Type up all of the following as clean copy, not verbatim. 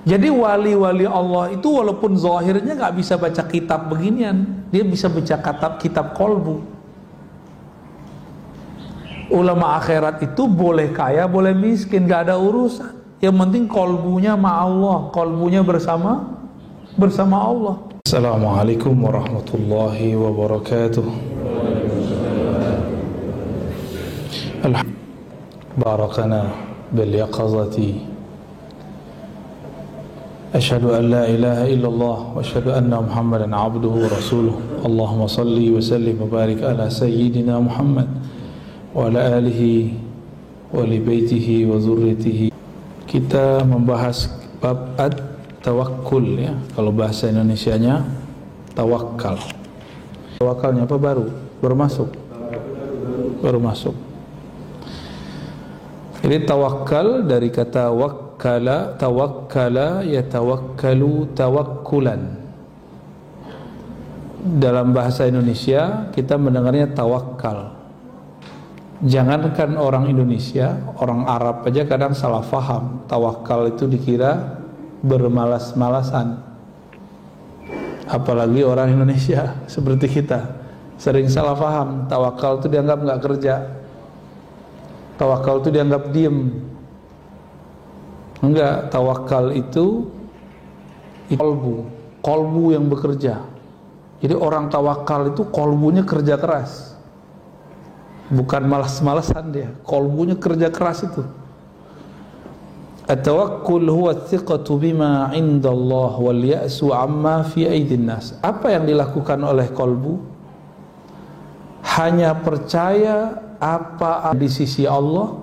Jadi wali-wali Allah itu walaupun zahirnya nggak bisa baca kitab beginian, dia bisa baca kitab kolbu. Ulama akhirat itu boleh kaya, boleh miskin, nggak ada urusan. Yang penting kolbunya ma Allah, kolbunya bersama Allah. Assalamualaikum warahmatullahi wabarakatuh. Barakana bil yaqazati. Asyhadu an la ilaha illallah wa asyhadu anna Muhammadan abduhu wa rasuluh. Allahumma salli wa sallim wa barik ala sayyidina Muhammad wa ala alihi wa li baitihi wa zurriyatihi. Kita membahas bab at-tawakkul ya. Kalau bahasa Indonesianya tawakal. Tawakalnya apa baru? Baru masuk. Jadi tawakal dari kata tawakkala yatawakkalu tawakkulan. Dalam bahasa Indonesia kita mendengarnya tawakal. Jangankan orang Indonesia, orang Arab aja kadang salah faham. Tawakal itu dikira bermalas-malasan. Apalagi orang Indonesia seperti kita sering salah faham. Tawakal itu dianggap nggak kerja. Tawakal itu dianggap diem. Enggak, tawakal itu kolbu yang bekerja. Jadi orang tawakal itu kolbunya kerja keras, bukan malas-malasan dia. Kolbunya kerja keras itu. At-tawakkul huwa thiqatu bima 'inda Allah wal ya'su 'amma fi aidin nas. Apa yang dilakukan oleh kolbu? Hanya percaya apa di sisi Allah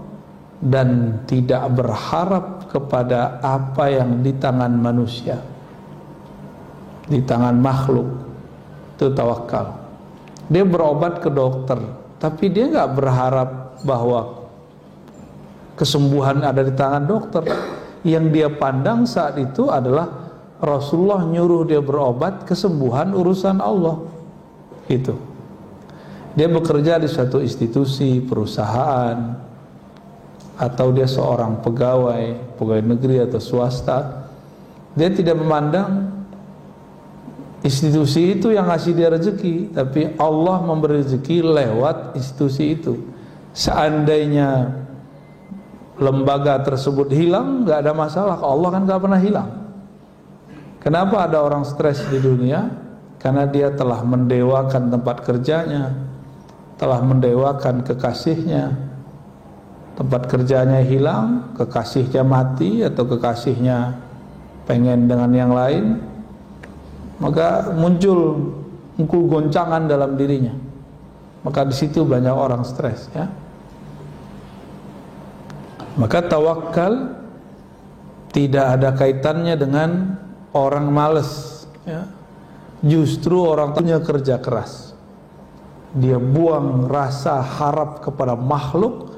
dan tidak berharap kepada apa yang di tangan manusia, di tangan makhluk. Itu tawakal. Dia berobat ke dokter, tapi dia nggak berharap bahwa kesembuhan ada di tangan dokter. Yang dia pandang saat itu adalah Rasulullah nyuruh dia berobat, kesembuhan urusan Allah. Itu. Dia bekerja di suatu institusi, perusahaan, atau dia seorang pegawai negeri atau swasta. Dia tidak memandang institusi itu yang ngasih dia rezeki, tapi Allah memberi rezeki lewat institusi itu. Seandainya lembaga tersebut hilang, nggak ada masalah. Allah kan nggak pernah hilang. Kenapa ada orang stres di dunia? Karena dia telah mendewakan tempat kerjanya, telah mendewakan kekasihnya. Tempat kerjanya hilang, kekasihnya mati, atau kekasihnya pengen dengan yang lain, maka muncul goncangan dalam dirinya. Maka di situ banyak orang stres ya. Maka tawakal tidak ada kaitannya dengan orang malas ya. Justru orang punya kerja keras. Dia buang rasa harap kepada makhluk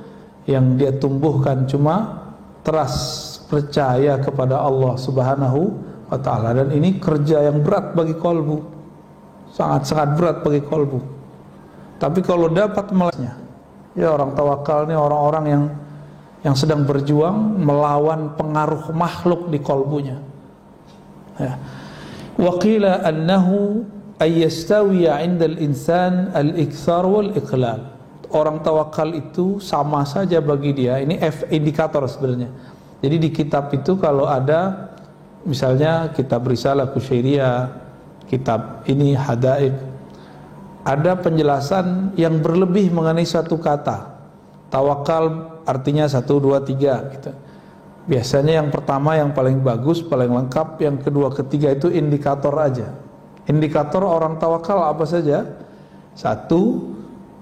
yang dia tumbuhkan, cuma trust, percaya kepada Allah Subhanahu wa ta'ala. Dan ini kerja yang berat bagi kolbu, sangat-sangat berat bagi kolbu. Tapi kalau dapat malasnya, ya orang tawakal ini orang-orang yang sedang berjuang melawan pengaruh makhluk di kolbunya ya. Wa qila annahu ayyastawiya 'inda al-insan al-iktsar wal-iqlal. Orang tawakal itu sama saja bagi dia. Ini indikator sebenarnya. Jadi di kitab itu kalau ada misalnya kitab Risalah Kusyairiyah, kitab ini Hadaib, ada penjelasan yang berlebih mengenai satu kata. Tawakal artinya 1, 2, 3 gitu. Biasanya yang pertama yang paling bagus, paling lengkap, yang kedua, ketiga itu indikator aja. Indikator orang tawakal apa saja? 1,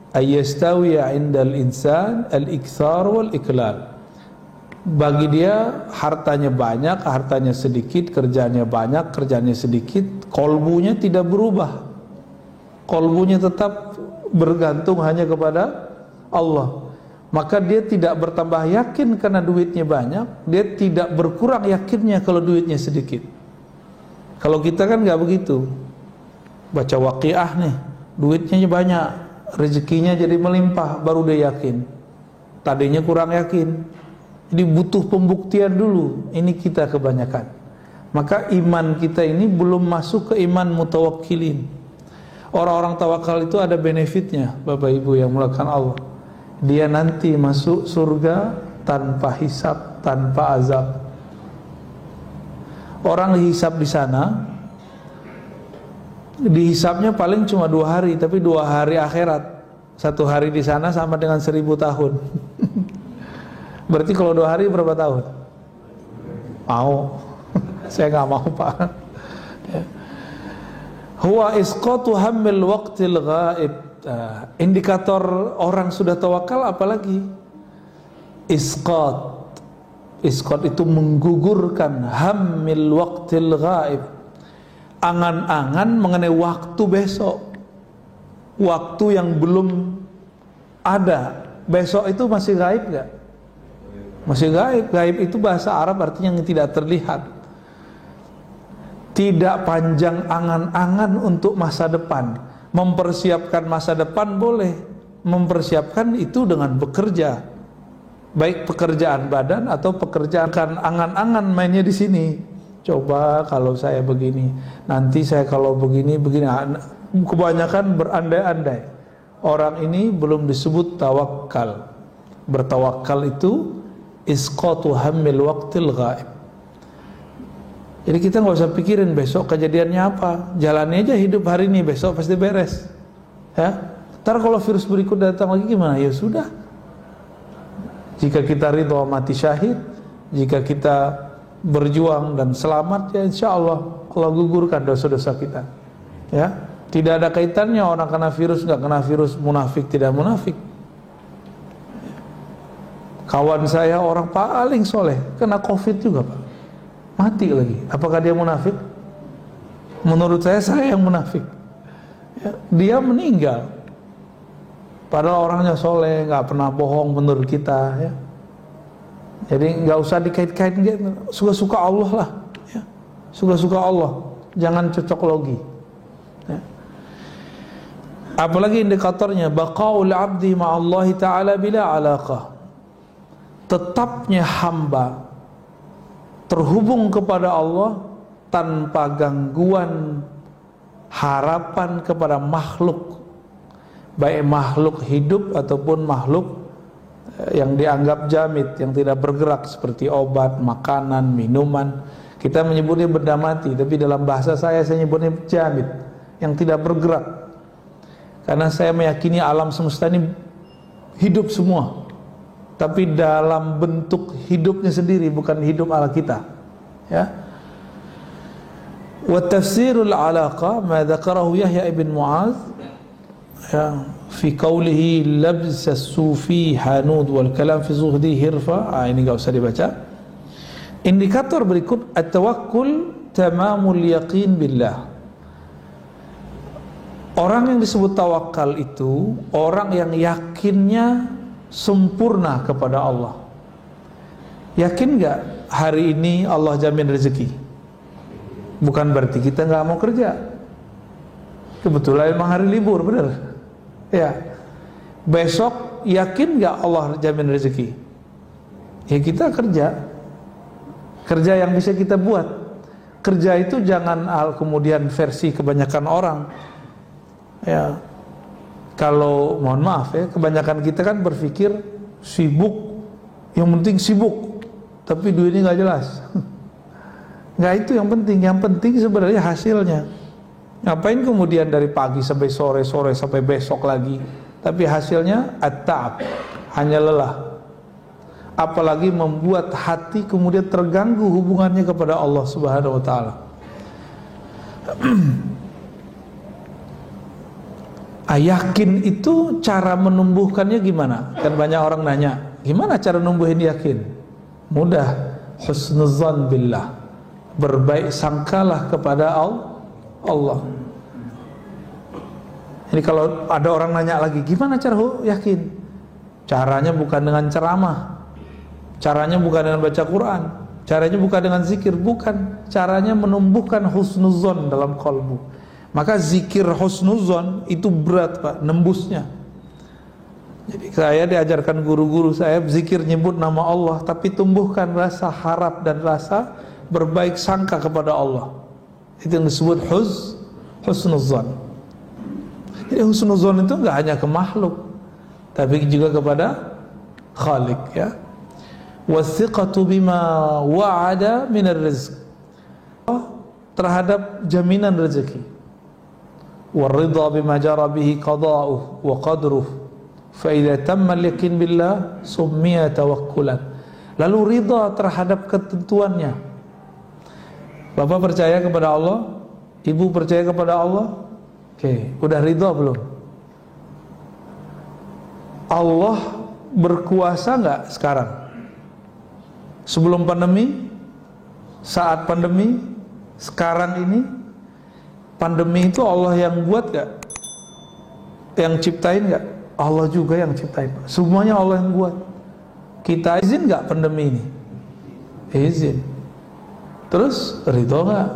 ayyastawiya 'indal insan al-iktsar wal iqlal. Bagi dia hartanya banyak, hartanya sedikit, kerjanya banyak, kerjanya sedikit, kolbunya tidak berubah. Kolbunya tetap bergantung hanya kepada Allah. Maka dia tidak bertambah yakin karena duitnya banyak, dia tidak berkurang yakinnya kalau duitnya sedikit. Kalau kita kan nggak begitu. Baca Waqiah nih, duitnya banyak, rezekinya jadi melimpah, baru dia yakin. Tadinya kurang yakin. Jadi butuh pembuktian dulu. Ini kita kebanyakan. Maka iman kita ini belum masuk ke iman mutawakkilin. Orang-orang tawakal itu ada benefitnya, Bapak Ibu yang mulakan Allah. Dia nanti masuk surga tanpa hisab, tanpa azab. Orang dihisab di sana, dihisabnya paling cuma 2 hari, tapi 2 hari akhirat. 1 hari di sana sama dengan 1000 tahun. Berarti kalau 2 hari berapa tahun? Mau? Saya nggak mau, Pak. Ya. Huwa isqatu hammil waqtil ghaib. Indikator orang sudah tawakal apalagi? Isqat. Isqat itu menggugurkan hammil waqtil ghaib. Angan-angan mengenai waktu besok. Waktu yang belum ada. Besok itu masih gaib gak? Masih gaib. Gaib itu bahasa Arab artinya yang tidak terlihat. Tidak panjang angan-angan untuk masa depan. Mempersiapkan masa depan boleh. Mempersiapkan itu dengan bekerja. Baik pekerjaan badan atau pekerjaan angan-angan mainnya di sini. Coba kalau saya begini, nanti saya kalau begini. Kebanyakan berandai-andai. Orang ini belum disebut tawakal. Bertawakal itu isqatu hammil waqtil ghaib. Jadi kita nggak usah pikirin besok kejadiannya apa, jalani aja hidup hari ini, besok pasti beres. Ya, ntar kalau virus berikut datang lagi gimana? Ya sudah. Jika kita ridho mati syahid, jika kita berjuang dan selamat, ya insya Allah Allah gugurkan dosa-dosa kita. Ya, tidak ada kaitannya orang kena virus nggak kena virus, munafik tidak munafik. Kawan saya orang paling soleh kena COVID juga, Pak. Mati lagi. Apakah dia munafik? Menurut saya yang munafik. Ya, dia meninggal. Padahal orangnya soleh, nggak pernah bohong menurut kita. Ya. Jadi nggak usah dikait-kaitin. Suka-suka Allah lah. Ya. Suka-suka Allah. Jangan cocok logi. Ya. Apalagi indikatornya baqaul abdi ma'allahi ta'ala bila alaqah. Tetapnya hamba terhubung kepada Allah tanpa gangguan harapan kepada makhluk, baik makhluk hidup ataupun makhluk yang dianggap jamid, yang tidak bergerak seperti obat, makanan, minuman. Kita menyebutnya benda mati, tapi dalam bahasa saya menyebutnya jamid, yang tidak bergerak. Karena saya meyakini alam semesta ini hidup semua, tapi dalam bentuk hidupnya sendiri, bukan hidup ala kita. Ya. Wa tafsirul alaqa ma dzakarahu Yahya ibn Mu'adz ya fi qawlihi labs as-sufi hanud wal kalam fi zuhdi hirfa. Ini enggak usah dibaca. Indikator berikut at-tawakkul tamamul yaqin billah. Orang yang disebut tawakal itu orang yang yakinnya sempurna kepada Allah. Yakin gak hari ini Allah jamin rezeki? Bukan berarti kita gak mau kerja. Kebetulan memang hari libur, benar? Ya. Besok yakin gak Allah jamin rezeki? Ya kita kerja. Kerja yang bisa kita buat. Kerja itu jangan kemudian versi kebanyakan orang. Ya. Kalau mohon maaf ya, kebanyakan kita kan berpikir sibuk, yang penting sibuk, tapi duitnya nggak jelas. Nggak itu yang penting sebenarnya hasilnya. Ngapain kemudian dari pagi sampai sore sampai besok lagi, tapi hasilnya at-ta'ab, hanya lelah. Apalagi membuat hati kemudian terganggu hubungannya kepada Allah Subhanahu Wa Taala. Yakin itu cara menumbuhkannya gimana? Kan banyak orang nanya, gimana cara numbuhin yakin? Mudah, husnuzan billah, berbaik sangkalah kepada Allah. Jadi kalau ada orang nanya lagi, gimana cara yakin? Caranya bukan dengan ceramah, caranya bukan dengan baca Quran, caranya bukan dengan zikir, bukan. Caranya menumbuhkan husnuzan dalam kalbu. Maka zikir husnuzon itu berat, Pak, nembusnya. Jadi saya diajarkan guru-guru saya zikir nyebut nama Allah, tapi tumbuhkan rasa harap dan rasa berbaik sangka kepada Allah. Itu yang disebut husnuzan. Jadi husnuzan itu enggak hanya ke makhluk, tapi juga kepada Khalik, ya. Wathiqatu bima wa'ada minar rizq, terhadap jaminan rezeki. Waridha bima jara bihi qada'uhu wa qadruhu. Fa idza tamma al-yaqin billah summiya tawakkulan. Lalu ridha terhadap ketentuannya. Bapak percaya kepada Allah, ibu percaya kepada Allah. Oke, udah ridha belum? Allah berkuasa enggak sekarang? Sebelum pandemi, saat pandemi, sekarang ini. Pandemi itu Allah yang buat gak? Yang ciptain gak? Allah juga yang ciptain. Semuanya Allah yang buat. Kita izin gak pandemi ini? Izin. Terus ridho gak?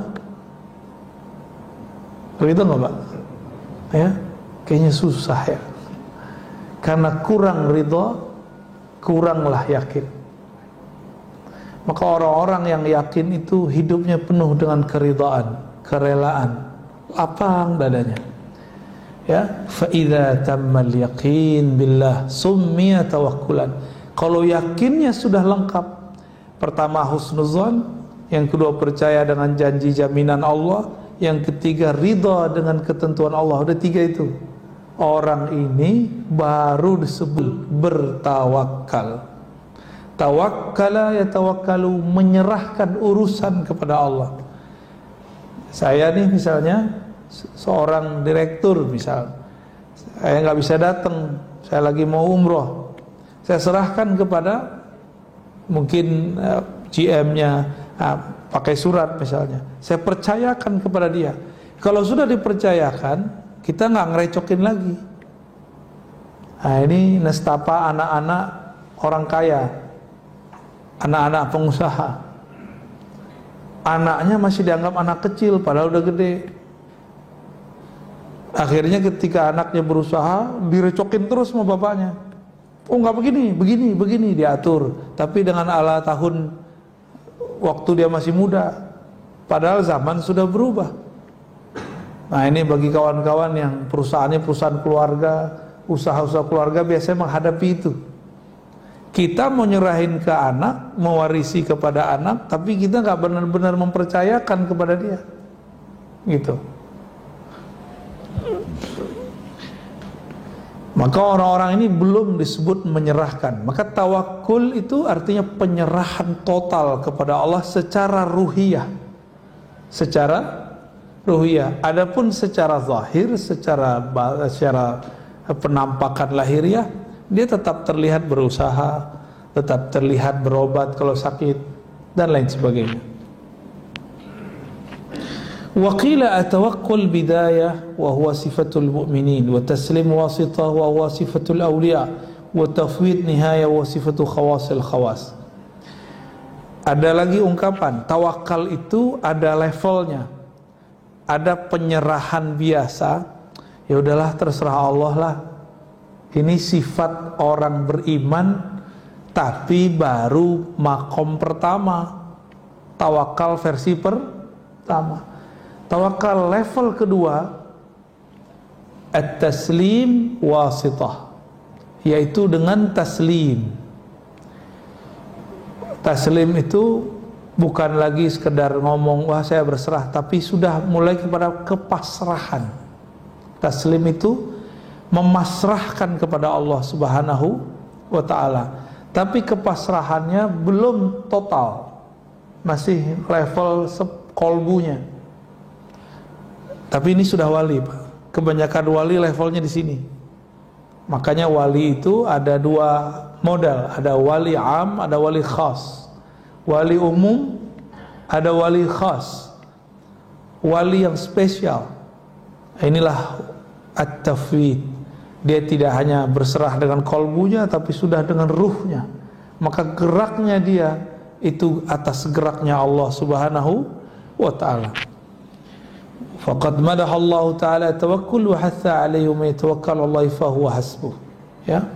Ridho gak, Pak? Ya, kayaknya susah ya. Karena kurang ridho, kuranglah yakin. Maka orang-orang yang yakin itu hidupnya penuh dengan keridhaan, kerelaan, lapang dadanya. Ya, fa idza tammal yaqin billah summiya tawakkulan. Kalau yakinnya sudah lengkap, pertama husnuzan, yang kedua percaya dengan janji jaminan Allah, yang ketiga ridha dengan ketentuan Allah. Udah tiga itu. Orang ini baru disebut bertawakal. Tawakkala yatawakkalu, menyerahkan urusan kepada Allah. Saya nih misalnya seorang direktur, misal saya nggak bisa datang, saya lagi mau umroh, saya serahkan kepada mungkin GM-nya, pakai surat misalnya, saya percayakan kepada dia. Kalau sudah dipercayakan, kita nggak ngerecokin lagi. Nah, ini nestapa anak-anak orang kaya, anak-anak pengusaha. Anaknya masih dianggap anak kecil padahal udah gede. Akhirnya ketika anaknya berusaha, direcokin terus sama bapaknya. Oh nggak begini diatur. Tapi dengan ala tahun waktu dia masih muda, padahal zaman sudah berubah. Nah ini bagi kawan-kawan yang perusahaannya perusahaan keluarga, usaha-usaha keluarga biasanya menghadapi itu. Kita mau nyerahin ke anak, mewarisi kepada anak, tapi kita nggak benar-benar mempercayakan kepada dia, gitu. Maka orang-orang ini belum disebut menyerahkan. Maka tawakul itu artinya penyerahan total kepada Allah secara ruhiyah, secara ruhiyah. Adapun secara zahir, secara penampakan lahiriah, dia tetap terlihat berusaha, tetap terlihat berobat kalau sakit, dan lain sebagainya. Wa qila atawakkul bidayah wa huwa sifatul mu'minin, wa taslim wasitah wa huwa sifatul awliya, wa tafwid nihaya wa sifatul khawasil khawas. Ada lagi ungkapan, tawakal itu ada levelnya. Ada penyerahan biasa, ya udahlah terserah Allah lah. Ini sifat orang beriman, tapi baru makom pertama. Tawakal versi pertama. Tawakal level kedua, at-taslim wasitah, yaitu dengan taslim. Taslim itu bukan lagi sekedar ngomong wah saya berserah, tapi sudah mulai kepada kepasrahan. Taslim itu memasrahkan kepada Allah Subhanahu wa ta'ala, tapi kepasrahannya belum total, masih level kolbunya. Tapi ini sudah wali, Pak. Kebanyakan wali levelnya di sini. Makanya wali itu ada dua model, ada wali am, ada wali khas. Wali umum, ada wali khas. Wali yang spesial. Inilah at-tafwid. Dia tidak hanya berserah dengan kolbunya, tapi sudah dengan ruhnya. Maka geraknya dia itu atas geraknya Allah Subhanahu wa ta'ala. Faqad madaha Allah ta'ala tawakkul wa hatha alaihi man yatawakkal 'ala Allah fa huwa hasbuh. Ya.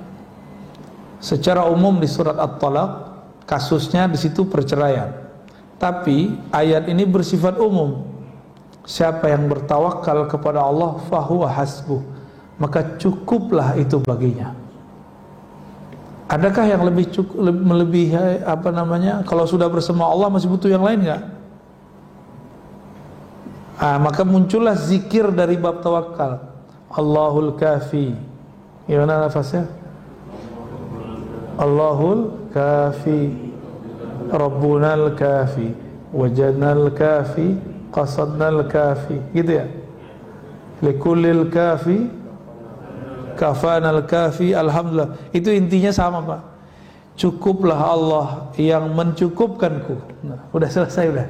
Secara umum di surat At-Talaq kasusnya di situ perceraian. Tapi ayat ini bersifat umum. Siapa yang bertawakal kepada Allah fahuwa hasbuh, maka cukuplah itu baginya. Adakah yang lebih melebihi kalau sudah bersama Allah masih butuh yang lain enggak? Maka muncullah zikir dari bab tawakal. Allahul kafi. Gimana lafaznya? Allahul kafi, Rabbunal kafi, wajadnal kafi, qasadnal kafi, gitu ya. Likullil kafi, kafanal kafi, alhamdulillah. Itu intinya sama, Pak. Cukuplah Allah yang mencukupkanku. Nah, udah selesai udah.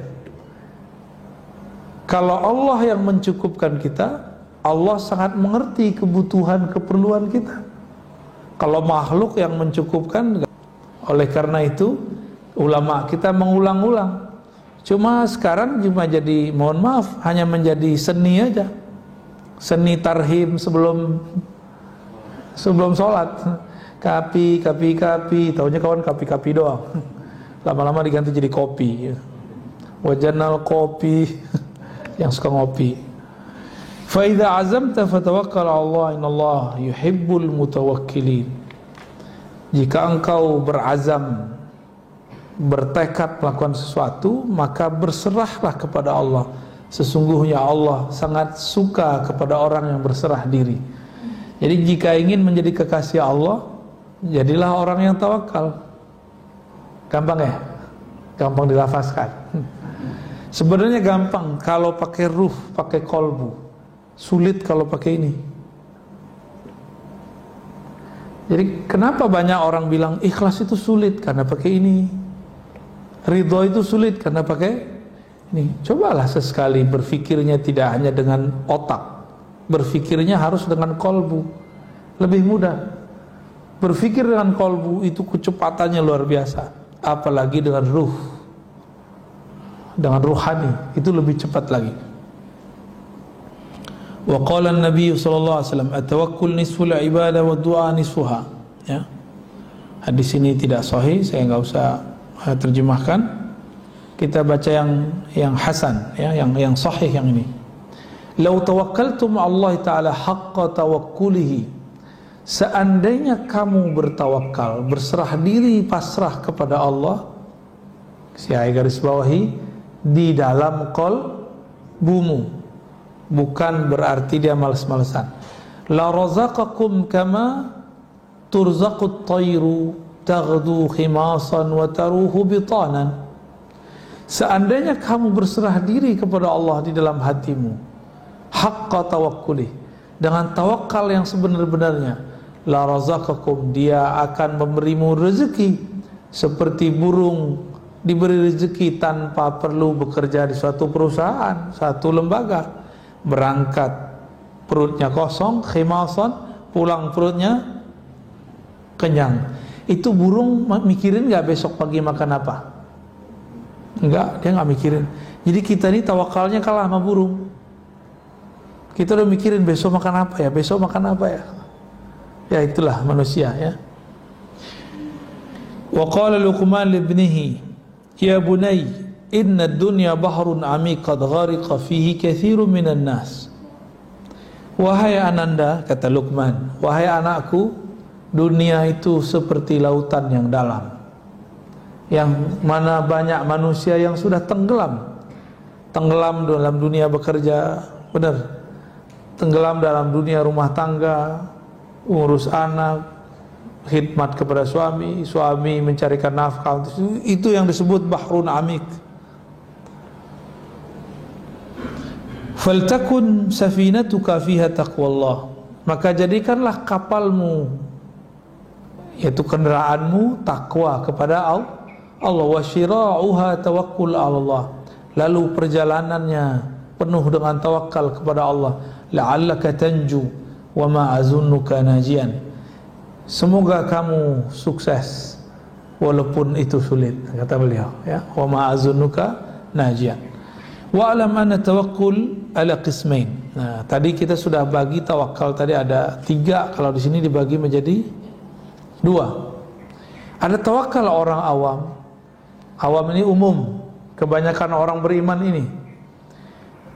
Kalau Allah yang mencukupkan kita, Allah sangat mengerti kebutuhan keperluan kita. Kalau makhluk yang mencukupkan, oleh karena itu ulama kita mengulang-ulang. Cuma sekarang cuma jadi, mohon maaf, hanya menjadi seni aja. Seni tarhim sebelum sholat. Kapi, taunya kawan kapi doang. Lama-lama diganti jadi kopi. Wajanal kopi, yang suka ngopi. Fa idza azamta fatawakkal 'ala Allah, innallaha yuhibbul mutawakkilin. Jika engkau berazam, bertekad melakukan sesuatu, maka berserahlah kepada Allah. Sesungguhnya Allah sangat suka kepada orang yang berserah diri. Jadi jika ingin menjadi kekasih Allah, jadilah orang yang tawakal. Gampang ya? Gampang dilafazkan. Sebenarnya gampang kalau pakai ruh, pakai kolbu. Sulit kalau pakai ini. Jadi kenapa banyak orang bilang ikhlas itu sulit? Karena pakai ini. Ridho itu sulit karena pakai ini. Cobalah sesekali berfikirnya tidak hanya dengan otak. Berfikirnya harus dengan kolbu. Lebih mudah. Berfikir dengan kolbu itu kecepatannya luar biasa. Apalagi dengan ruh. Dengan ruhani, itu lebih cepat lagi. Wa qala an-nabiy sallallahu alaihi wasallam, at-tawakkul nisful ibadah wa du'a nisfuha. Ya. Hadis ini tidak sahih, saya enggak usah terjemahkan. Kita baca yang hasan, ya, yang sahih yang ini. Lau tawakkaltum 'ala Allah taala haqqa tawakkulihi. Seandainya kamu bertawakal, berserah diri, pasrah kepada Allah, saya garis bawahi, di dalam qalbumu, bukan berarti dia malas-malesan. La razaqakum kama turzaqut tayru taghdu khimasan wa taruhu bitanan. Seandainya kamu berserah diri kepada Allah di dalam hatimu, haqqa tawakkuli, dengan tawakal yang sebenar-benarnya, la razaqakum, dia akan memberimu rezeki seperti burung diberi rezeki tanpa perlu bekerja di suatu perusahaan, satu lembaga. Berangkat perutnya kosong, khimasan, pulang perutnya kenyang. Itu burung mikirin gak besok pagi makan apa? Enggak, dia gak mikirin. Jadi kita ini tawakalnya kalah sama burung. Kita udah mikirin besok makan apa ya, besok makan apa ya. Ya itulah manusia ya. Wa qala Luqman li ibnihi, ya bunay, inna ad-dunya bahrun 'amiq qad ghariqa fihi katsirun minan nas. Wahai ananda, kata Luqman, wahai anakku, dunia itu seperti lautan yang dalam, yang mana banyak manusia yang sudah tenggelam dalam dunia bekerja, benar, tenggelam dalam dunia rumah tangga, urus anak, khidmat kepada suami mencarikan nafkah. Itu yang disebut bahrun amik. Faltakun safinatuka fiha taqwallah, maka jadikanlah kapalmu, yaitu kendaraanmu, takwa kepada Allah. Wa syira'uha tawakkul 'ala Allah, lalu perjalanannya penuh dengan tawakal kepada Allah. La'allaka tanju wa ma azunnuka najian, semoga kamu sukses walaupun itu sulit, kata beliau ya. Wa ma azunnuka najian. Wa alam anna tawakkul ala qismain. Nah, tadi kita sudah bagi tawakal tadi ada 3, kalau di sini dibagi menjadi 2. Ada tawakal orang awam. Awam ini umum, kebanyakan orang beriman ini,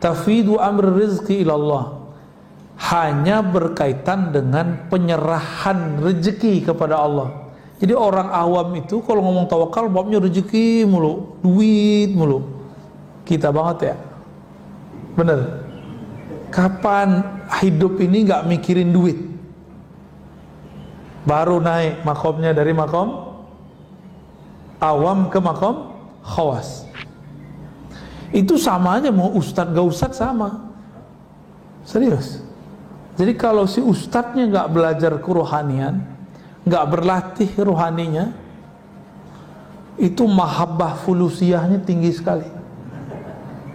tafidu amr rizki ilallah, hanya berkaitan dengan penyerahan rezeki kepada Allah. Jadi orang awam itu kalau ngomong tawakal babnya rezeki mulu, duit mulu. Kita banget ya, bener. Kapan hidup ini nggak mikirin duit? Baru naik makomnya dari makom awam ke makom khawas. Itu sama aja, mau ustadz gak ustadz sama. Serius. Jadi kalau si ustadznya nggak belajar kerohanian, nggak berlatih rohaninya, itu mahabbah fulusiyahnya tinggi sekali.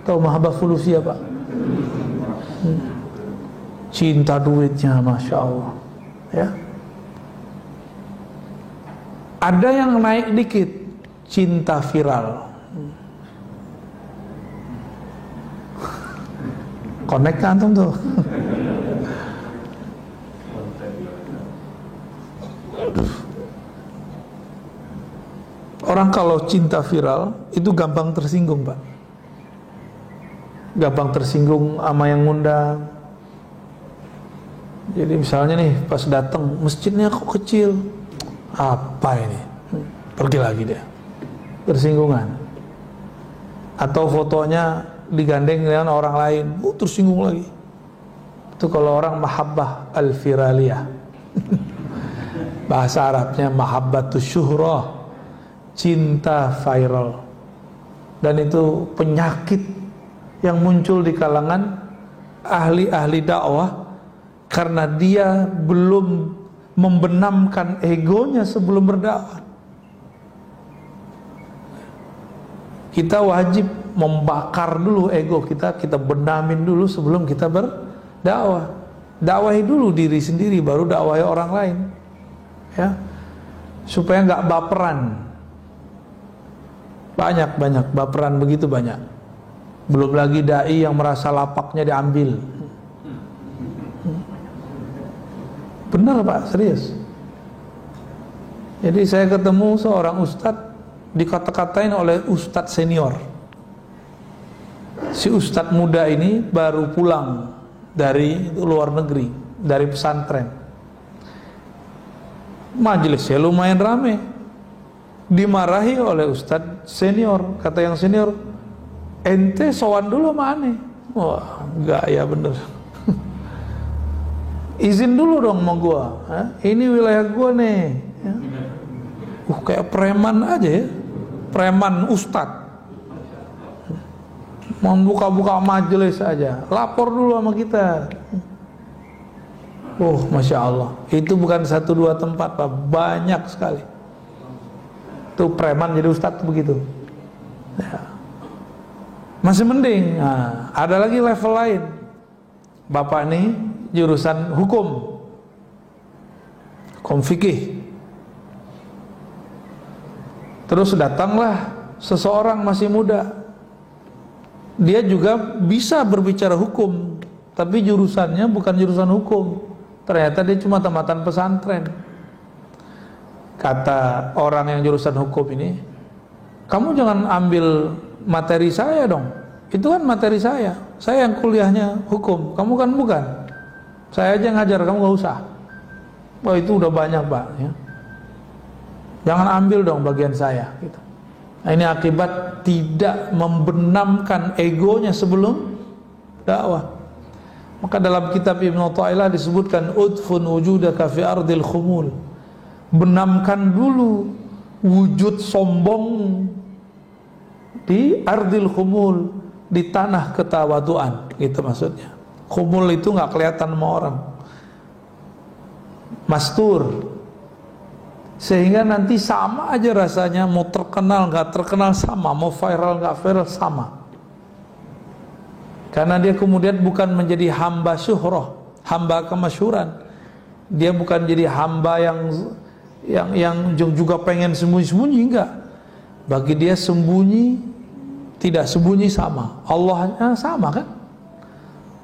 Tahu mahabbah fulusiyah Pak? Cinta duitnya, masya Allah. Ya. Ada yang naik dikit, cinta viral. Connect kan antum tuh. Orang kalau cinta viral itu gampang tersinggung Pak. Gampang tersinggung sama yang ngundang. Jadi misalnya nih pas datang masjidnya kok kecil, apa ini? Pergi lagi dia, tersinggungan. Atau fotonya digandeng dengan orang lain, tersinggung lagi. Itu kalau orang mahabbah al-firaliyah. Bahasa Arabnya mahabbatus syuhrah, cinta viral. Dan itu penyakit yang muncul di kalangan ahli-ahli dakwah karena dia belum membenamkan egonya sebelum berdakwah. Kita wajib membakar dulu ego kita, kita benamin dulu sebelum kita berdakwah. Dakwahi dulu diri sendiri, baru dakwahi orang lain. Ya, supaya nggak baperan. Banyak baperan begitu banyak. Belum lagi dai yang merasa lapaknya diambil. Benar Pak, serius. Jadi saya ketemu seorang ustadz dikata-katain oleh ustadz senior. Si ustadz muda ini baru pulang dari luar negeri, dari pesantren. Majelisnya lumayan rame. Dimarahi oleh ustadz senior. Kata yang senior, ente sowan dulu sama aneh. Wah, enggak ya bener. Izin dulu dong sama gua. Ini wilayah gua nih. Ya. Kayak preman aja ya. Preman ustadz. Mau buka-buka majelis aja, lapor dulu sama kita. Masya Allah. Itu bukan 1-2 tempat Pak, banyak sekali. Tuh preman jadi ustadz begitu. Ya. Masih mending. Nah, ada lagi level lain. Bapak ini jurusan hukum fikih. Terus datanglah seseorang masih muda. Dia juga bisa berbicara hukum, tapi jurusannya bukan jurusan hukum. Ternyata dia cuma tamatan pesantren. Kata orang yang jurusan hukum ini, kamu jangan ambil materi saya dong. Itu kan materi saya yang kuliahnya hukum, kamu kan bukan. Saya aja ngajar, kamu gak usah. Wah, itu udah banyak Pak ya. Jangan ambil dong bagian saya gitu. Nah, ini akibat tidak membenamkan egonya sebelum dakwah. Maka dalam kitab Ibnu Athaillah disebutkan udfun wujudaka fi ardil khumul. Benamkan dulu wujud sombong di ardil khumul, di tanah ketawaduan, gitu maksudnya. Khumul itu nggak kelihatan sama orang, mastur, sehingga nanti sama aja rasanya, mau terkenal nggak terkenal sama, mau viral nggak viral sama. Karena dia kemudian bukan menjadi hamba syuhrah, hamba kemasyhuran. Dia bukan jadi hamba yang juga pengen sembunyi-sembunyi, enggak. Bagi dia sembunyi tidak sembunyi sama, Allahnya sama kan?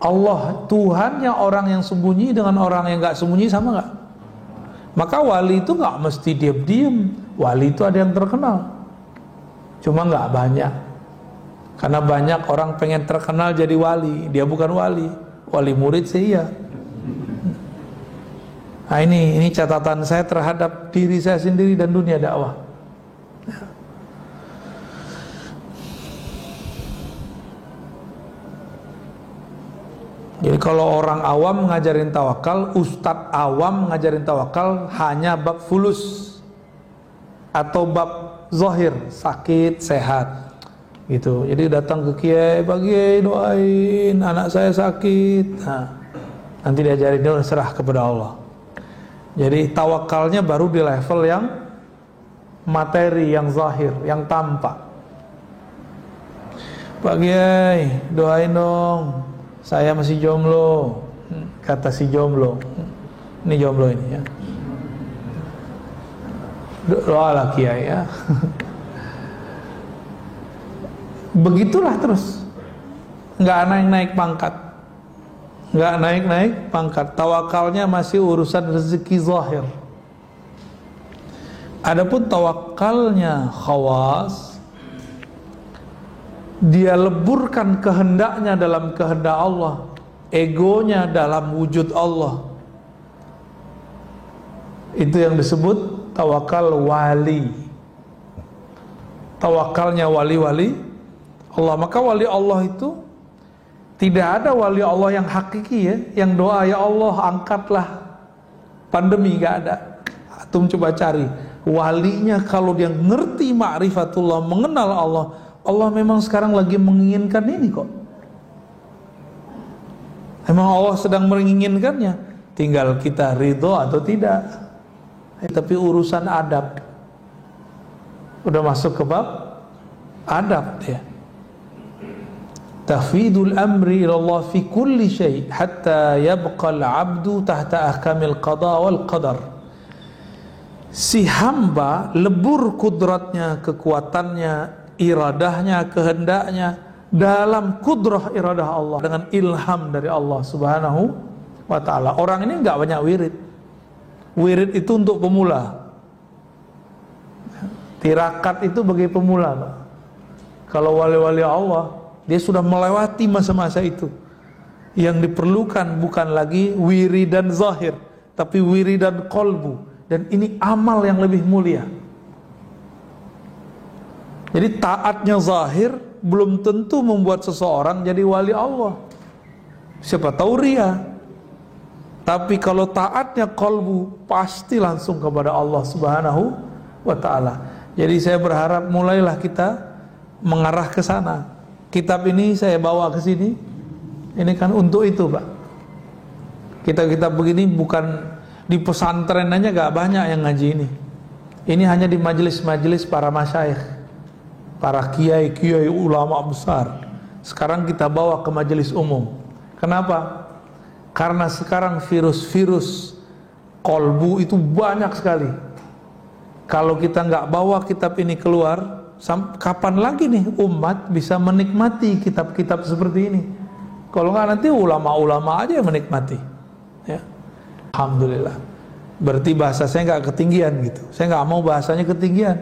Allah Tuhannya orang yang sembunyi dengan orang yang enggak sembunyi sama enggak? Maka wali itu enggak mesti diam-diam. Wali itu ada yang terkenal, cuma enggak banyak. Karena banyak orang pengen terkenal jadi wali, dia bukan wali. Wali murid sih iya. Nah ini catatan saya terhadap diri saya sendiri dan dunia dakwah. Jadi kalau orang awam ngajarin tawakal, ustadz awam ngajarin tawakal hanya bab fulus atau bab zahir, sakit, sehat gitu. Jadi datang ke kiai, Pak Kiai doain anak saya sakit. Nah, nanti diajarin, dia serah kepada Allah. Jadi tawakalnya baru di level yang materi, yang zahir, yang tampak. Pak Kiai doain dong, saya masih jomblo, kata si jomblo. Ini jomblo ini ya. Doalah Kiai ya. Begitulah terus, nggak naik-naik pangkat, nggak naik-naik pangkat. Tawakalnya masih urusan rezeki zahir. Adapun tawakalnya khawas, dia leburkan kehendaknya dalam kehendak Allah, egonya dalam wujud Allah. Itu yang disebut tawakal wali. Tawakalnya wali-wali Allah. Maka wali Allah itu tidak ada wali Allah yang hakiki ya, yang doa ya Allah angkatlah pandemi, gak ada. Antum coba cari walinya, kalau dia ngerti ma'rifatullah, mengenal Allah, Allah memang sekarang lagi menginginkan ini kok. Memang Allah sedang menginginkannya, tinggal kita ridho atau tidak. Tapi urusan adab udah masuk ke bab adab ya. Tafwidul amri ila Allah fi kulli syai' hatta yabqa al-'abdu tahta ahkamil qada wal qadar. Si hamba lebur kudratnya, kekuatannya, iradahnya, kehendaknya dalam kudrah iradah Allah, dengan ilham dari Allah Subhanahu wa ta'ala. Orang ini enggak banyak wirid. Wirid itu untuk pemula. Tirakat itu bagi pemula, Pak. Kalau wali-wali Allah, dia sudah melewati masa-masa itu. Yang diperlukan bukan lagi wiridan zahir, tapi wiridan qalbu. Dan ini amal yang lebih mulia. Jadi taatnya zahir belum tentu membuat seseorang jadi wali Allah. Siapa tahu ria. Tapi kalau taatnya qalbu, pasti langsung kepada Allah Subhanahu wa ta'ala. Jadi saya berharap mulailah kita mengarah ke sana. Kitab ini saya bawa ke sini, ini kan untuk itu, Pak. Kitab-kitab begini bukan di pesantren aja, gak banyak yang ngaji ini. Ini hanya di majelis-majelis para masyayikh, para kiai-kiai ulama besar. Sekarang kita bawa ke majelis umum. Kenapa? Karena sekarang virus-virus kolbu itu banyak sekali. Kalau kita nggak bawa kitab ini keluar, kapan lagi nih umat bisa menikmati kitab-kitab seperti ini? Kalau nggak nanti ulama-ulama aja yang menikmati. Ya. Alhamdulillah. Berarti bahasa saya nggak ketinggian gitu. Saya nggak mau bahasanya ketinggian.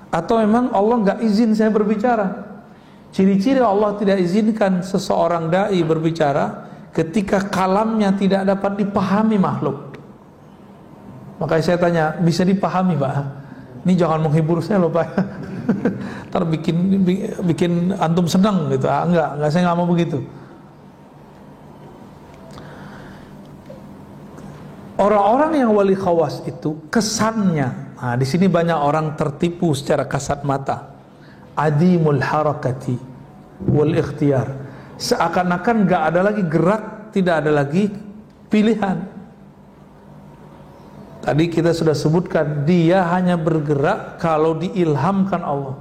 Atau memang Allah nggak izin saya berbicara. Ciri-ciri Allah tidak izinkan seseorang dai berbicara ketika kalamnya tidak dapat dipahami makhluk. Makanya saya tanya, bisa dipahami Pak? Ini jangan menghibur saya loh Pak. Ntar bikin antum senang gitu. Enggak, saya nggak mau begitu. Orang-orang yang wali khawas itu kesannya, nah di sini banyak orang tertipu secara kasat mata. Adimul harakati wal ikhtiyar. Seakan-akan gak ada lagi gerak, tidak ada lagi pilihan. Tadi kita sudah sebutkan, dia hanya bergerak kalau diilhamkan Allah.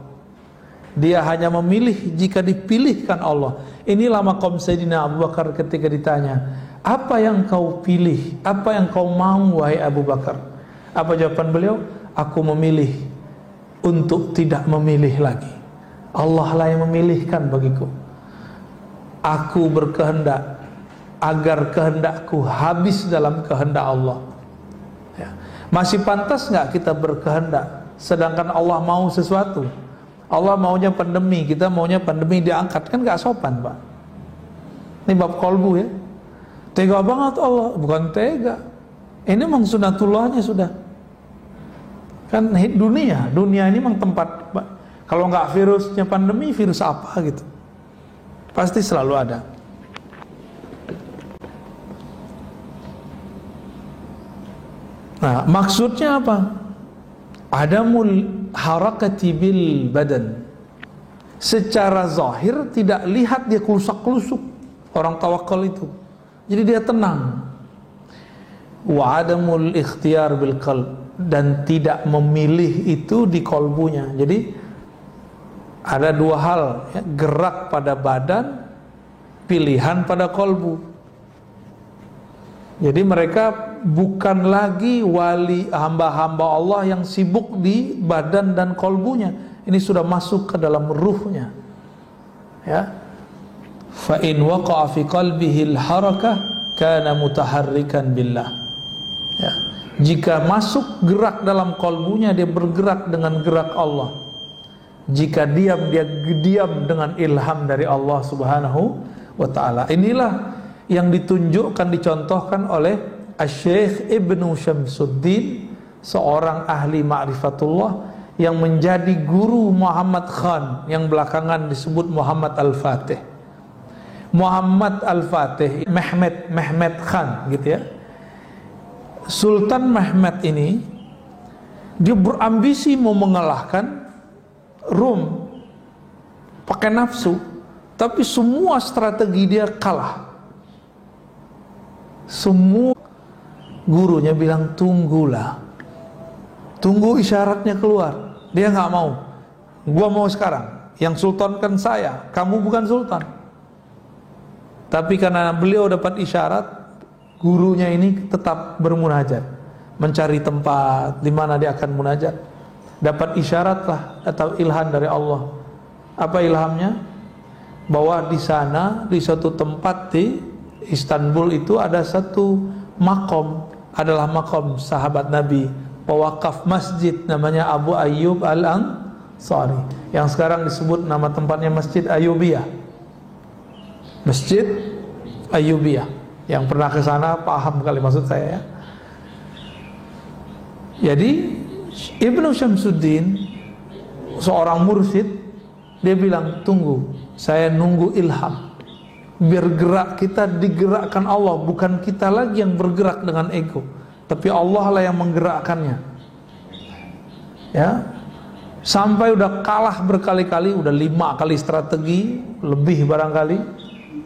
Dia hanya memilih jika dipilihkan Allah. Inilah maqam Sayyidina Abu Bakar ketika ditanya, apa yang kau pilih? Apa yang kau mau wahai Abu Bakar? Apa jawaban beliau? Aku memilih untuk tidak memilih lagi. Allah lah yang memilihkan bagiku. Aku berkehendak agar kehendakku habis dalam kehendak Allah. Ya. Masih pantas nggak kita berkehendak sedangkan Allah mau sesuatu? Allah maunya pandemi, kita maunya pandemi diangkat, kan gak sopan Pak. Ini bab kolbu ya. Tega banget Allah, bukan tega. Ini memang sunatullahnya sudah. Kan dunia ini memang tempat, Pak. Kalau nggak virusnya pandemi, virus apa gitu? Pasti selalu ada. Nah, maksudnya apa? Adamul harakati bil badan. Secara zahir tidak lihat dia kelusak-kelusuk orang tawakal itu. Jadi dia tenang. Wa adamul ikhtiyar bil qalb, dan tidak memilih itu di kolbunya. Jadi ada dua hal ya, gerak pada badan, pilihan pada kolbu. Jadi mereka bukan lagi wali hamba-hamba Allah yang sibuk di badan dan kolbunya. Ini sudah masuk ke dalam ruhnya. Ya. Fa in waqa'a fi qalbihi al-harakah kana mutaharrikan billah. Ya. Jika masuk gerak dalam kolbunya, dia bergerak dengan gerak Allah. Jika diam, dia diam dengan ilham dari Allah Subhanahu wa ta'ala. Inilah yang ditunjukkan, dicontohkan oleh Asy-Syaikh Ibnu Syamsuddin, seorang ahli ma'rifatullah yang menjadi guru Muhammad Khan, yang belakangan disebut Muhammad Al-Fatih. Muhammad Al-Fatih, Mehmet Khan gitu ya. Sultan Mehmet ini dia berambisi mau mengalahkan Rum pakai nafsu, tapi semua strategi dia kalah. Semua gurunya bilang tunggulah, tunggu isyaratnya keluar. Dia nggak mau. Gua mau sekarang. Yang sultan kan saya, kamu bukan sultan. Tapi karena beliau dapat isyarat, gurunya ini tetap bermunajat, mencari tempat di mana dia akan munajat. Dapat isyarat lah atau ilham dari Allah. Apa ilhamnya? Bahwa di sana, di suatu tempat di Istanbul itu ada satu makom, adalah makom sahabat Nabi, pewakaf masjid namanya Abu Ayyub Al-Ansari, yang sekarang disebut nama tempatnya Masjid Ayyubiyah. Masjid Ayyubiyah. Yang pernah ke sana paham kali maksud saya ya. Jadi Ibnu Syamsuddin, seorang mursyid, dia bilang tunggu, saya nunggu ilham. Biar gerak kita digerakkan Allah, bukan kita lagi yang bergerak dengan ego, tapi Allah lah yang menggerakkannya. Ya, sampai udah kalah berkali-kali, udah 5 kali strategi lebih barangkali.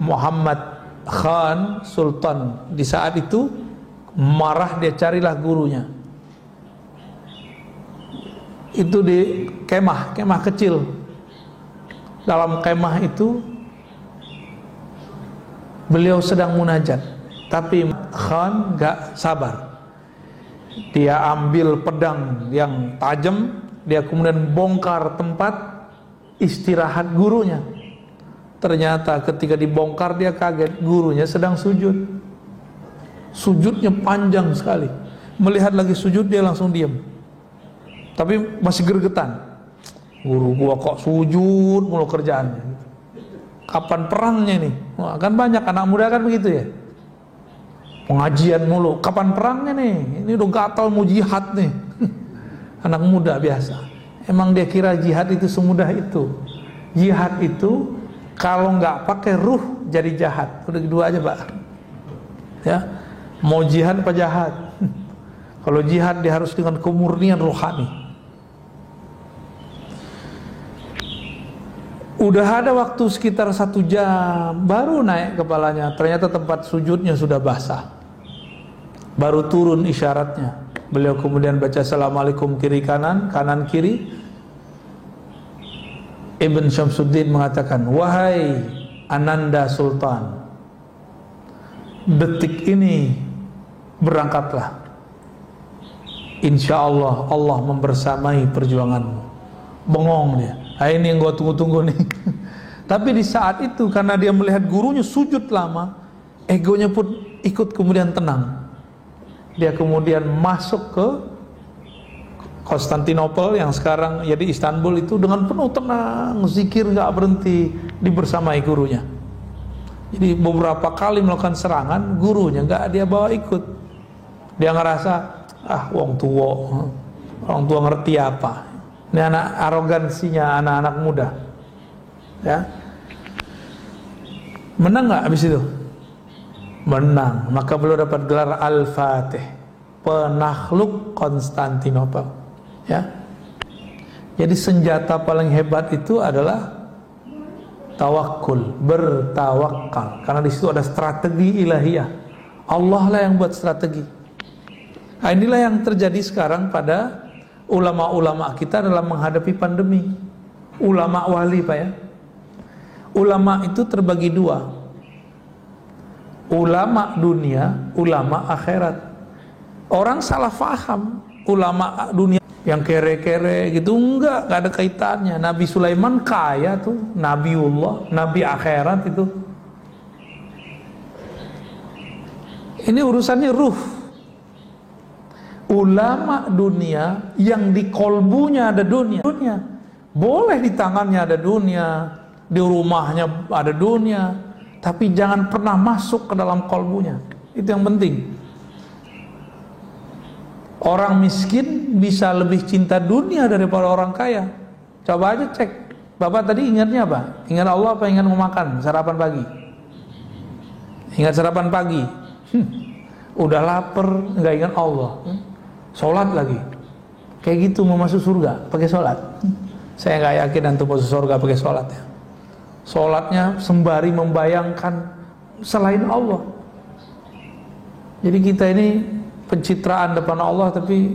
Muhammad Khan Sultan di saat itu marah, dia carilah gurunya. Itu di kemah kecil. Dalam kemah itu beliau sedang munajat, tapi Khan gak sabar. Dia ambil pedang yang tajam, dia kemudian bongkar tempat istirahat gurunya. Ternyata ketika dibongkar dia kaget, gurunya sedang sujud. Sujudnya panjang sekali. Melihat lagi sujud, dia langsung diam. Tapi masih gergetan. Guru gua kok sujud mulu kerjaannya. Kapan perangnya nih? Wah, kan banyak anak muda kan begitu ya. Pengajian mulu. Kapan perangnya nih? Ini udah gatal mau jihad nih. Anak muda biasa. Emang dia kira jihad itu semudah itu. Jihad itu kalau nggak pakai ruh jadi jahat. Udah dua aja Pak. Ya, mau jihad apa jahat? Kalau jihad dia harus dengan kemurnian rohani. Udah ada waktu sekitar 1 jam, baru naik kepalanya. Ternyata tempat sujudnya sudah basah. Baru turun isyaratnya. Beliau kemudian baca Assalamualaikum kiri kanan, kanan kiri. Ibn Syamsuddin mengatakan, wahai Ananda Sultan, detik ini berangkatlah. Insya Allah, Allah membersamai perjuanganmu. Bengong dia. Ini yang gua tunggu-tunggu nih. Tapi di saat itu karena dia melihat gurunya sujud lama, egonya pun ikut kemudian tenang. Dia kemudian masuk ke Konstantinopel yang sekarang jadi Istanbul itu dengan penuh tenang, zikir nggak berhenti, dibersamai gurunya. Jadi beberapa kali melakukan serangan, gurunya nggak dia bawa ikut. Dia ngerasa, orang tua ngerti apa? Ini anak arogansinya anak-anak muda, ya. Menang nggak habis itu? Menang. Maka beliau dapat gelar Al-Fatih, penakluk Konstantinopel. Ya, jadi senjata paling hebat itu adalah tawakul, bertawakal. Karena di situ ada strategi ilahiyah. Allah lah yang buat strategi. Nah, inilah yang terjadi sekarang pada ulama-ulama kita dalam menghadapi pandemi. Ulama wali, Pak, ya. Ulama itu terbagi dua. Ulama dunia, ulama akhirat. Orang salah faham ulama dunia yang kere-kere gitu, enggak ada kaitannya. Nabi Sulaiman kaya tuh, Nabiullah, Nabi akhirat itu. Ini urusannya ruh. Ulama dunia yang di kolbunya ada dunia. Boleh di tangannya ada dunia, di rumahnya ada dunia, tapi jangan pernah masuk ke dalam kolbunya. Itu yang penting. Orang miskin bisa lebih cinta dunia daripada orang kaya. Coba aja cek. Bapak tadi ingatnya apa? Ingat Allah apa ingat mau makan sarapan pagi? Ingat sarapan pagi. Udah lapar, nggak ingat Allah. Sholat lagi. Kayak gitu mau masuk surga pakai sholat. Saya nggak yakin antum masuk surga pakai sholat ya. Sholatnya sembari membayangkan selain Allah. Jadi kita ini pencitraan depan Allah, tapi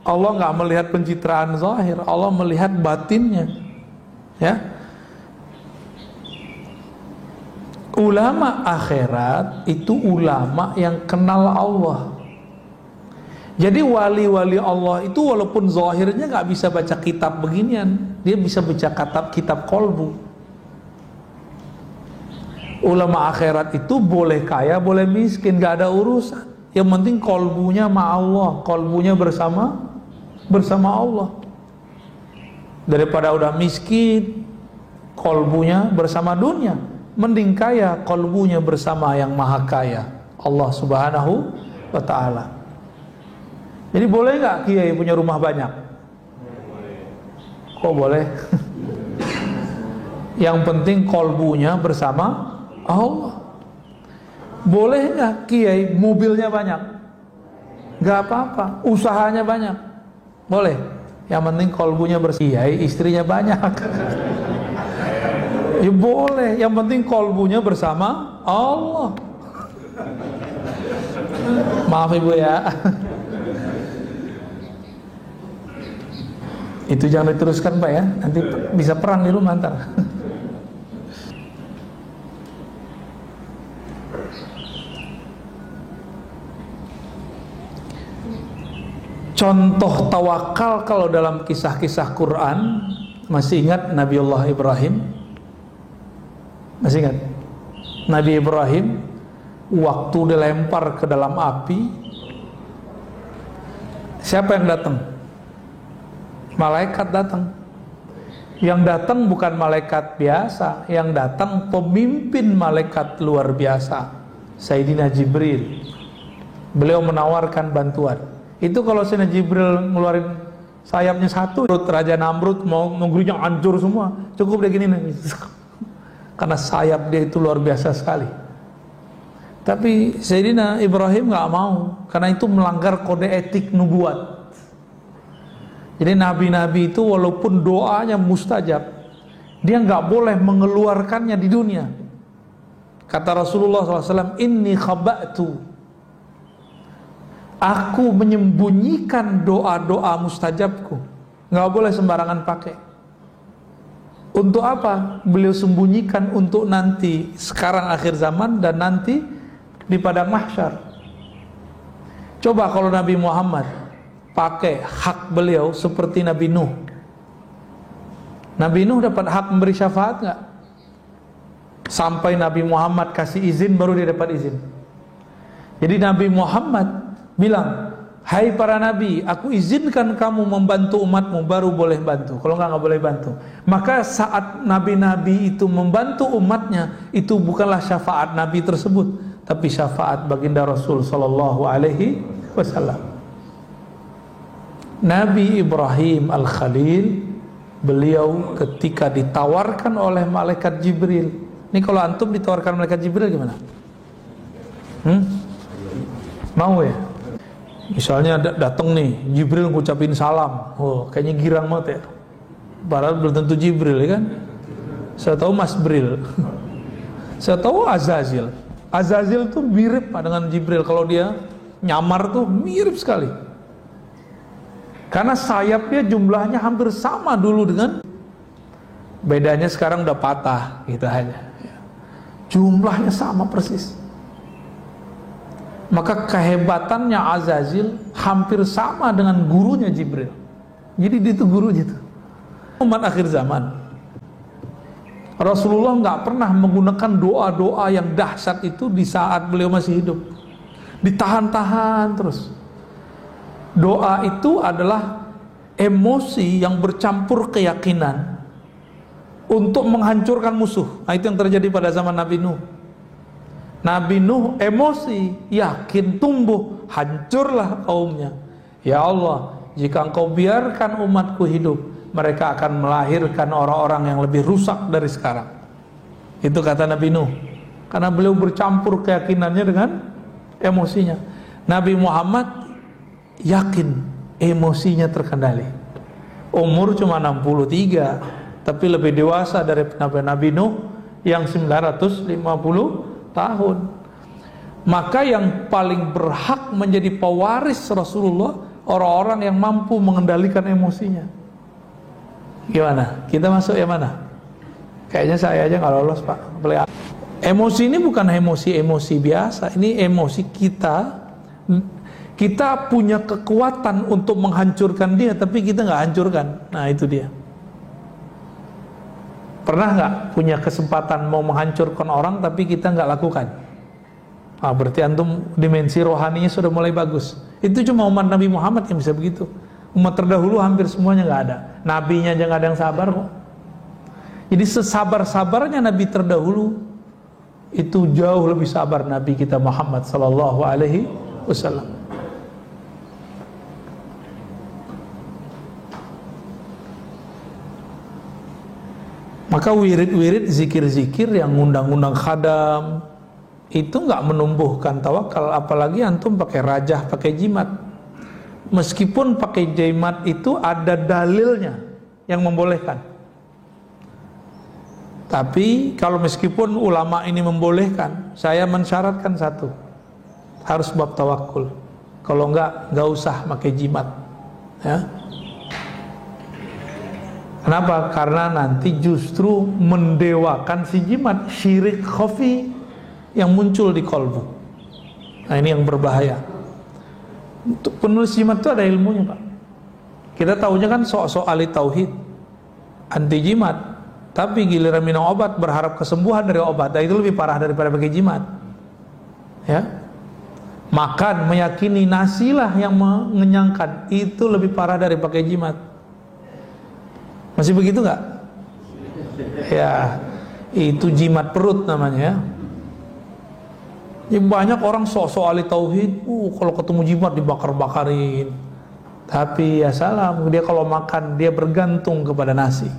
Allah nggak melihat pencitraan zahir, Allah melihat batinnya, ya. Ulama akhirat itu ulama yang kenal Allah. Jadi wali-wali Allah itu walaupun zahirnya nggak bisa baca kitab beginian, dia bisa baca kitab kolbu. Ulama akhirat itu boleh kaya, boleh miskin, nggak ada urusan. Yang penting kolbunya ma Allah, kolbunya bersama Allah. Daripada udah miskin, kolbunya bersama dunia, mending kaya, kolbunya bersama yang maha kaya, Allah subhanahu wa ta'ala. Jadi boleh nggak kiai punya rumah banyak? Kok boleh? Yang penting kolbunya bersama Allah. Boleh nggak kiai mobilnya banyak? Nggak apa-apa, usahanya banyak. Boleh. Yang penting kolbunya bersih. Kiai istrinya banyak. Ya boleh. Yang penting kolbunya bersama Allah. Maaf ibu ya. Itu jangan diteruskan Pak ya. Nanti bisa perang di rumah ntar. Contoh tawakal kalau dalam kisah-kisah Quran, masih ingat Nabiullah Ibrahim? Masih ingat? Nabi Ibrahim waktu dilempar ke dalam api, siapa yang datang? Malaikat datang. Yang datang bukan malaikat biasa, yang datang pemimpin malaikat luar biasa, Sayyidina Jibril. Beliau menawarkan bantuan. Itu kalau Sayyidina Jibril ngeluarin sayapnya satu, Raja Namrud mau negerinya hancur semua, cukup dia gini nih. Karena sayap dia itu luar biasa sekali. Tapi Sayyidina Ibrahim nggak mau, karena itu melanggar kode etik nubuat. Jadi nabi-nabi itu walaupun doanya mustajab, dia nggak boleh mengeluarkannya di dunia. Kata Rasulullah SAW, inni khaba'tu, aku menyembunyikan doa-doa mustajabku. Nggak boleh sembarangan pakai. Untuk apa? Beliau sembunyikan untuk nanti, sekarang akhir zaman dan nanti di padang mahsyar. Coba kalau Nabi Muhammad pakai hak beliau seperti Nabi Nuh. Nabi Nuh dapat hak memberi syafaat nggak? Sampai Nabi Muhammad kasih izin baru dia dapat izin. Jadi Nabi Muhammad bilang, hai para nabi, aku izinkan kamu membantu umatmu, baru boleh bantu. Kalau nggak boleh bantu. Maka saat nabi-nabi itu membantu umatnya, itu bukanlah syafaat nabi tersebut, tapi syafaat baginda Rasul sallallahu alaihi wasallam. Nabi Ibrahim Al-Khalil, beliau ketika ditawarkan oleh malaikat Jibril. Ini kalau antum ditawarkan malaikat Jibril gimana? Mau ya? Misalnya datang nih Jibril ngucapin salam, oh kayaknya girang banget ya. Padahal belum tentu Jibril ya kan? Saya tahu Mas Bril. Saya tahu Azazil. Azazil tuh mirip dengan Jibril, kalau dia nyamar tuh mirip sekali. Karena sayapnya jumlahnya hampir sama dulu dengan, bedanya sekarang udah patah gitu aja. Jumlahnya sama persis. Maka kehebatannya Azazil hampir sama dengan gurunya Jibril. Jadi dia itu gurunya itu. Umat akhir zaman, Rasulullah nggak pernah menggunakan doa-doa yang dahsyat itu di saat beliau masih hidup. Ditahan-tahan terus. Doa itu adalah emosi yang bercampur keyakinan untuk menghancurkan musuh. Nah, itu yang terjadi pada zaman Nabi Nuh. Nabi Nuh emosi, yakin, tumbuh, hancurlah kaumnya. Ya Allah, jika engkau biarkan umatku hidup, mereka akan melahirkan orang-orang yang lebih rusak dari sekarang. Itu kata Nabi Nuh. Karena beliau bercampur keyakinannya dengan emosinya. Nabi Muhammad yakin, emosinya terkendali. Umur cuma 63, tapi lebih dewasa dari Nabi Nuh yang 950 tahun. Maka yang paling berhak menjadi pewaris Rasulullah, orang-orang yang mampu mengendalikan emosinya. Gimana? Kita masuk yang mana? Kayaknya saya aja nggak lolos, Pak. Emosi ini bukan emosi biasa. Ini emosi kita. Kita punya kekuatan untuk menghancurkan dia, tapi kita nggak hancurkan. Nah itu dia. Pernah nggak punya kesempatan mau menghancurkan orang, tapi kita nggak lakukan? Nah, berarti antum dimensi rohaninya sudah mulai bagus. Itu cuma umat Nabi Muhammad yang bisa begitu. Umat terdahulu hampir semuanya nggak ada. Nabinya aja nggak ada yang sabar kok. Jadi sesabar-sabarnya Nabi terdahulu, itu jauh lebih sabar Nabi kita Muhammad sallallahu alaihi wasallam. Maka wirid-wirid, zikir-zikir yang ngundang-ngundang khadam itu nggak menumbuhkan tawakal, apalagi antum pakai rajah, pakai jimat. Meskipun pakai jimat itu ada dalilnya yang membolehkan. Tapi kalau meskipun ulama ini membolehkan, saya mensyaratkan satu, harus bab tawakul. Kalau nggak usah pakai jimat, ya. Kenapa? Karena nanti justru mendewakan si jimat, syirik khafi yang muncul di kolbu. Nah ini yang berbahaya. Untuk penulis jimat itu ada ilmunya, Pak. Kita tahunya kan sok-sok ahli tauhid, anti jimat, tapi giliran minum obat berharap kesembuhan dari obat, nah, itu lebih parah daripada pakai jimat. Ya, makan meyakini nasilah yang mengenyangkan, itu lebih parah dari pakai jimat. Masih begitu nggak? Ya, itu jimat perut namanya. Ya, banyak orang sok-sok ahli tauhid, kalau ketemu jimat dibakar-bakarin. Tapi ya salah, dia kalau makan dia bergantung kepada nasi,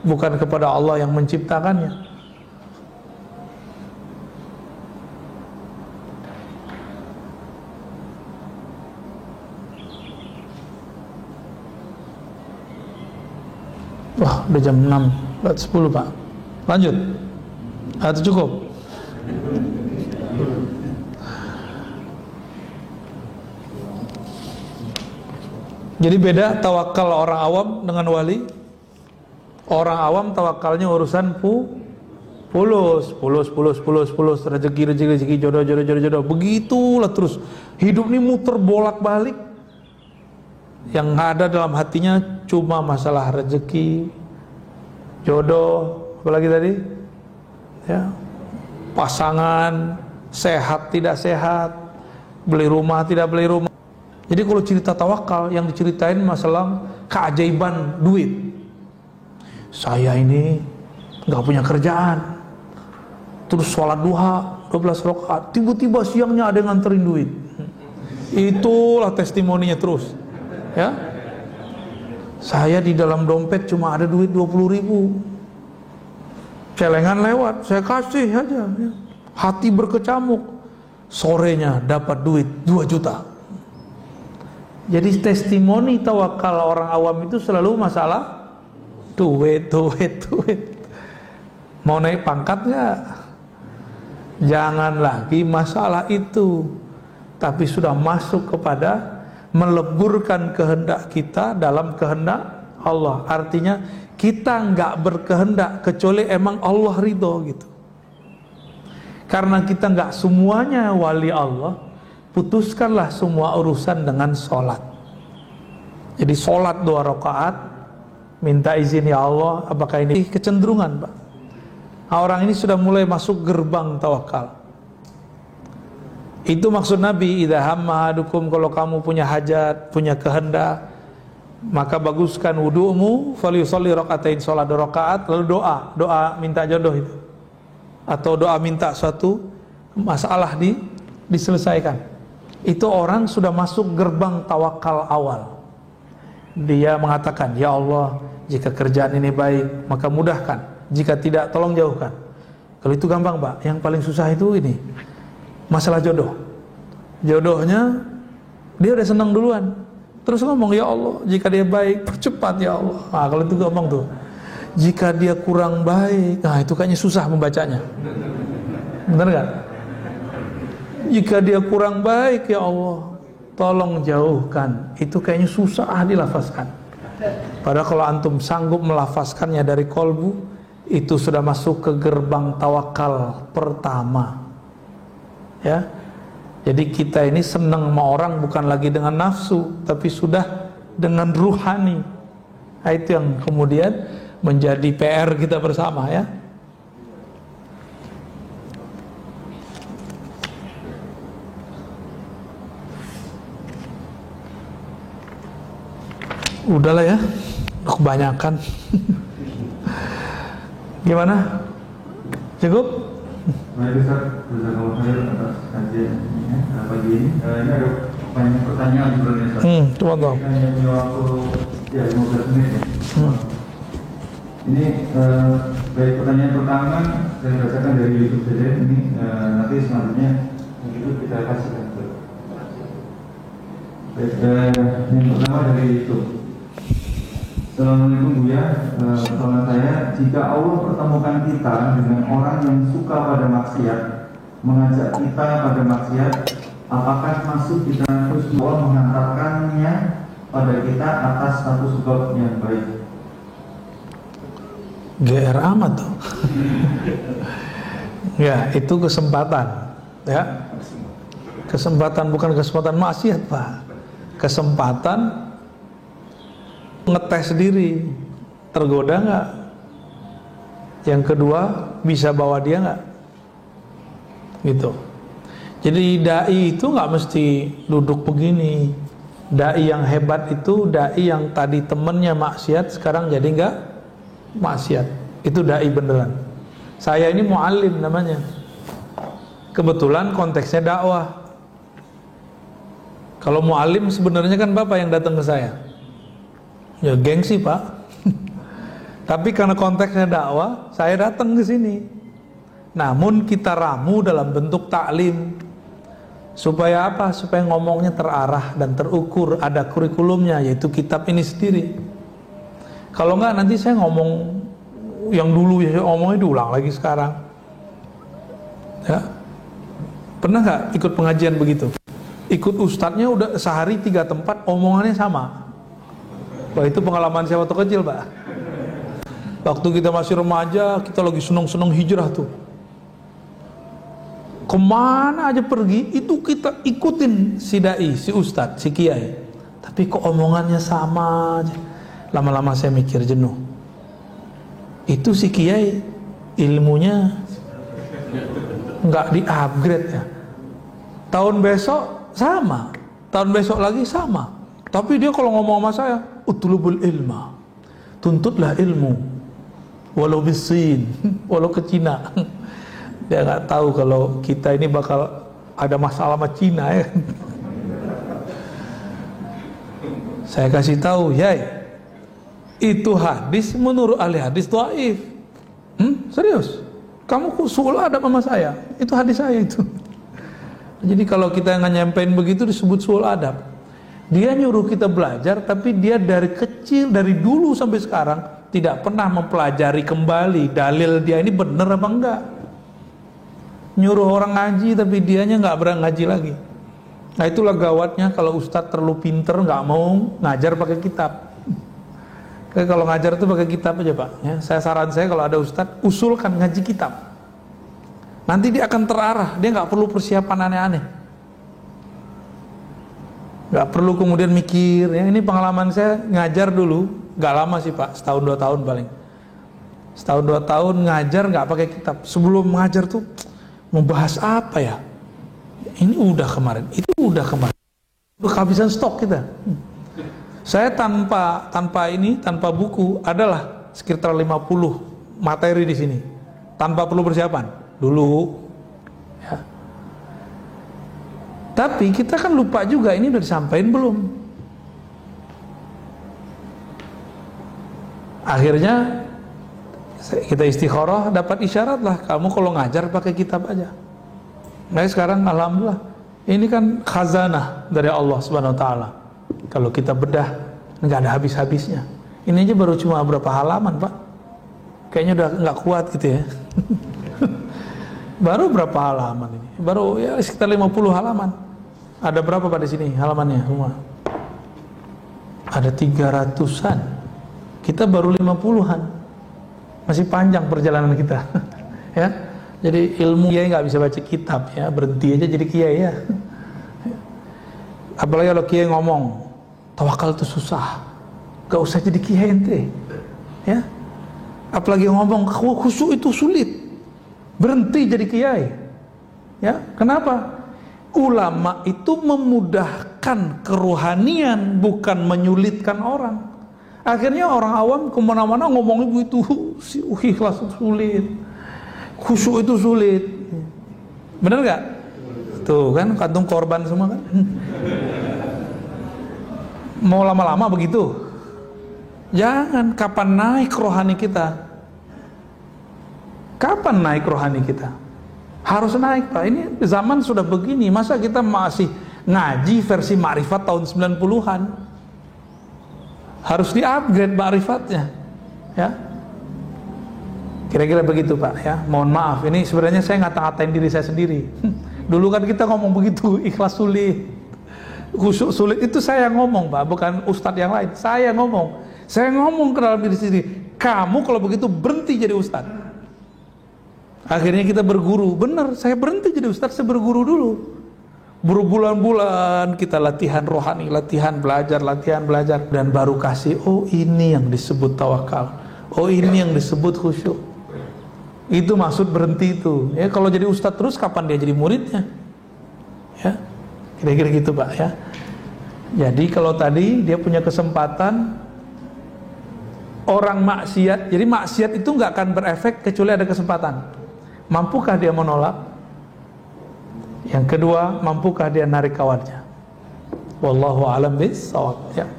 bukan kepada Allah yang menciptakannya. Wah, udah jam 6, 10 Pak. Lanjut. Atau cukup? Jadi beda tawakal orang awam dengan wali. Orang awam tawakalnya urusan fulus, rezeki, jodoh. Begitulah terus. Hidup ini muter bolak-balik. Yang ada dalam hatinya cuma masalah rezeki, jodoh, apalagi tadi, ya, pasangan, sehat tidak sehat, beli rumah tidak beli rumah. Jadi kalau cerita tawakal yang diceritain masalah keajaiban duit. Saya ini nggak punya kerjaan, terus sholat duha 12 rakaat, tiba-tiba siangnya ada yang nganterin duit. Itulah testimoninya terus, ya. Saya di dalam dompet cuma ada duit 20.000, celengan lewat, saya kasih aja, ya. Hati berkecamuk, sorenya dapat duit 2 juta. Jadi testimoni tawakal orang awam itu selalu masalah duit. Mau naik pangkat nggak? Jangan lagi masalah itu, tapi sudah masuk kepada meleburkan kehendak kita dalam kehendak Allah. Artinya kita nggak berkehendak kecuali emang Allah ridho gitu. Karena kita nggak semuanya wali Allah, putuskanlah semua urusan dengan sholat. Jadi sholat 2 rakaat, minta izin ya Allah. Apakah ini kecenderungan, Pak? Nah, orang ini sudah mulai masuk gerbang tawakal. Itu maksud Nabi, idza hamma ahadukum, kalau kamu punya hajat, punya kehendak, maka baguskan wudu'mu, falyusolli rakaatain, sholat 2 rakaat, lalu doa minta jodoh itu, atau doa minta suatu masalah diselesaikan. Itu orang sudah masuk gerbang tawakal awal. Dia mengatakan, ya Allah, jika kerjaan ini baik maka mudahkan, jika tidak tolong jauhkan. Kalau itu gampang, Pak. Yang paling susah itu ini, masalah jodoh. Jodohnya dia udah senang duluan, terus ngomong, ya Allah, jika dia baik percepat ya Allah. Nah, kalau itu gampang tuh. Jika dia kurang baik, nah itu kayaknya susah membacanya. Benar gak? Jika dia kurang baik, ya Allah, tolong jauhkan. Itu kayaknya susah dilafazkan. Padahal kalau antum sanggup melafazkannya dari kolbu, itu sudah masuk ke gerbang tawakal pertama. Ya. Jadi kita ini senang sama orang bukan lagi dengan nafsu, tapi sudah dengan ruhani. Nah, itu yang kemudian menjadi PR kita bersama, ya. Udahlah ya, kebanyakan. Gimana? Cukup? Baik Ustaz, jazakallahu khairan atas kajiannya pagi ini. Ini ada banyak pertanyaan sebenarnya Ustaz. Coba dong. Hanya punya waktu 15 menit ya. Ini baik, pertanyaan pertama saya bacakan dari YouTube saja. Ini nanti selanjutnya begitu kita kasihkan. Baik, yang pertama dari YouTube. Assalamualaikum Buya, pertanyaan saya, jika Allah pertemukan kita dengan orang yang suka pada maksiat, mengajak kita pada maksiat, apakah masuk kita terus Allah menghantarkannya pada kita atas satu sebab yang baik? GR amat tuh. Ya, itu kesempatan, ya. Kesempatan, bukan kesempatan maksiat, Pak. Kesempatan ngetes diri, tergoda nggak? Yang kedua, bisa bawa dia nggak? Gitu. Jadi dai itu nggak mesti duduk begini. Dai yang hebat itu dai yang tadi temennya maksiat, sekarang jadi nggak maksiat. Itu dai beneran. Saya ini muallim namanya. Kebetulan konteksnya dakwah. Kalau muallim sebenarnya kan Bapak yang datang ke saya. Ya gengsi, Pak. Tapi karena konteksnya dakwah, saya datang ke sini. Namun kita ramu dalam bentuk taklim. Supaya apa? Supaya ngomongnya terarah dan terukur, ada kurikulumnya, yaitu kitab ini sendiri. Kalau enggak nanti saya ngomong yang dulu ya, ngomongnya diulang lagi sekarang. Ya. Pernah nggak ikut pengajian begitu? Ikut ustadznya udah sehari 3 tempat, omongannya sama. Wah, itu pengalaman saya waktu kecil, Pak. Waktu kita masih remaja, kita lagi seneng-seneng hijrah tuh. Kemana aja pergi, itu kita ikutin si dai, si ustadz, si kiai. Tapi kok omongannya sama aja. Lama-lama saya mikir jenuh. Itu si kiai ilmunya nggak di-upgrade ya. Tahun besok sama. tahun besok lagi sama. Tapi dia kalau ngomong sama saya, utlubul ilma, tuntutlah ilmu, walau bisin, walau ke Cina. Dia nggak tahu kalau kita ini bakal ada masalah sama Cina ya. Saya kasih tahu, Yai, itu hadis menurut ahli hadis dhaif. Serius? Kamu suul adab sama saya? Itu hadis saya itu. Jadi kalau kita nggak nyampein begitu disebut suul adab. Dia nyuruh kita belajar, tapi dia dari kecil, dari dulu sampai sekarang tidak pernah mempelajari kembali dalil dia ini benar apa enggak. Nyuruh orang ngaji, tapi dianya nggak berani ngaji lagi. Nah itulah gawatnya kalau ustadz terlalu pinter, nggak mau ngajar pakai kitab. Kayak kalau ngajar itu pakai kitab aja pak. Ya, saran saya kalau ada ustadz, usulkan ngaji kitab. Nanti dia akan terarah, dia nggak perlu persiapan aneh-aneh. Nggak perlu kemudian mikir, ya ini pengalaman saya ngajar dulu, nggak lama sih pak, setahun 2 tahun paling. Setahun 2 tahun ngajar nggak pakai kitab. Sebelum mengajar tuh membahas apa ya? Ini udah kemarin, itu udah kemarin. Udah kehabisan stok kita. Saya tanpa buku adalah sekitar 50 materi di sini, tanpa perlu persiapan dulu. Ya. Tapi kita kan lupa juga ini udah disampaikan belum. Akhirnya kita istikharah, dapat isyarat lah, kamu kalau ngajar pakai kitab aja. Nah sekarang alhamdulillah, ini kan khazanah dari Allah Subhanahu Wa Taala. Kalau kita bedah nggak ada habis-habisnya. Ini aja baru cuma berapa halaman pak? Kayaknya udah nggak kuat gitu ya. Baru berapa halaman ini? Baru ya sekitar 50 halaman. Ada berapa pada sini halamannya semua? Ada 300-an. Kita baru 50-an. Masih panjang perjalanan kita. Ya. Jadi ilmu kiai nggak bisa baca kitab ya, berhenti aja jadi kiai ya. Apalagi kalau kiai ngomong tawakal itu susah, gak usah jadi kiai ente. Ya. Apalagi ngomong khusyuk itu sulit, berhenti jadi kiai. Ya, kenapa? Ulama itu memudahkan kerohanian, bukan menyulitkan orang. Akhirnya orang awam kemana-mana ngomong begitu, ikhlas sulit, khusyuk itu sulit. Benar gak? Tuh kan kantung korban semua kan. Mau lama-lama begitu? Jangan. Kapan naik rohani kita? Kapan naik rohani kita? Harus naik pak. Ini zaman sudah begini, masa kita masih ngaji versi ma'rifat tahun 90-an? Harus di-upgrade ma'rifatnya. Ya. Kira-kira begitu pak ya. Mohon maaf, ini sebenarnya saya ngata-ngatain diri saya sendiri. Dulu kan kita ngomong begitu, ikhlas sulit, khusyuk sulit, itu saya ngomong pak, bukan ustadz yang lain. Saya ngomong ke dalam diri sendiri. Kamu kalau begitu berhenti jadi ustadz. Akhirnya kita berguru. Benar, saya berhenti jadi ustadz, saya berguru dulu. Berbulan-bulan kita latihan rohani, latihan belajar, dan baru kasih, oh ini yang disebut tawakal, oh ini yang disebut khusyuk. Itu maksud berhenti itu. Ya, kalau jadi ustadz terus kapan dia jadi muridnya? Ya, kira-kira gitu pak ya. Jadi kalau tadi dia punya kesempatan, orang maksiat, jadi maksiat itu nggak akan berefek kecuali ada kesempatan. Mampukah dia menolak? Yang kedua, mampukah dia narik kawannya? Wallahu a'lam bishawab. Ya.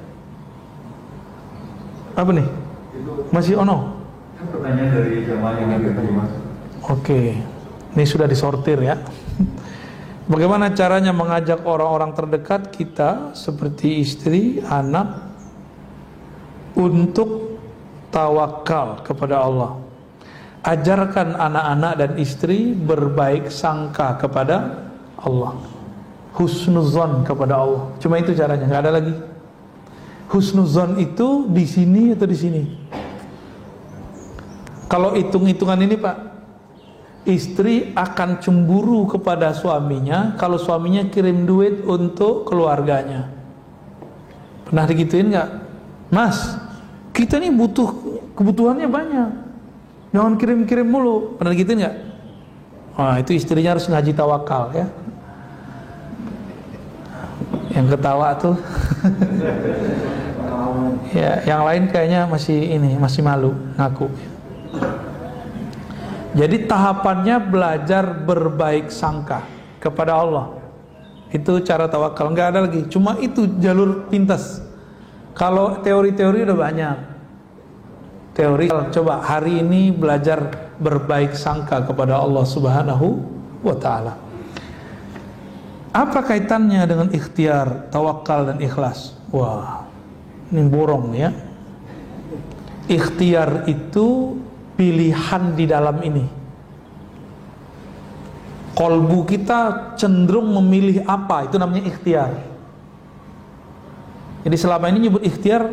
Apa nih? Masih ono? Pertanyaan dari jamaah yang tadi mas. Oke, ini sudah disortir ya. Bagaimana caranya mengajak orang-orang terdekat kita seperti istri, anak untuk tawakal kepada Allah? Ajarkan anak-anak dan istri berbaik sangka kepada Allah, husnuzon kepada Allah. Cuma itu caranya, nggak ada lagi. Husnuzon itu di sini atau di sini. Kalau hitung-hitungan ini pak, istri akan cemburu kepada suaminya kalau suaminya kirim duit untuk keluarganya. Pernah digituin nggak? Mas, kita nih butuh, kebutuhannya banyak, jangan kirim-kirim mulu. Pernah digituin nggak? Wah, itu istrinya harus ngaji tawakal ya. Yang ketawa tuh. Ya, yang lain kayaknya masih malu ngaku. Jadi tahapannya belajar berbaik sangka kepada Allah. Itu cara tawakal, nggak ada lagi. Cuma itu jalur pintas. Kalau teori-teori udah banyak. Teori, coba hari ini belajar berbaik sangka kepada Allah Subhanahu wa ta'ala. Apa kaitannya dengan ikhtiar, tawakal dan ikhlas? Wah, ini borong ya. Ikhtiar itu pilihan di dalam ini. Kolbu kita cenderung memilih apa, itu namanya ikhtiar. Jadi selama ini nyebut ikhtiar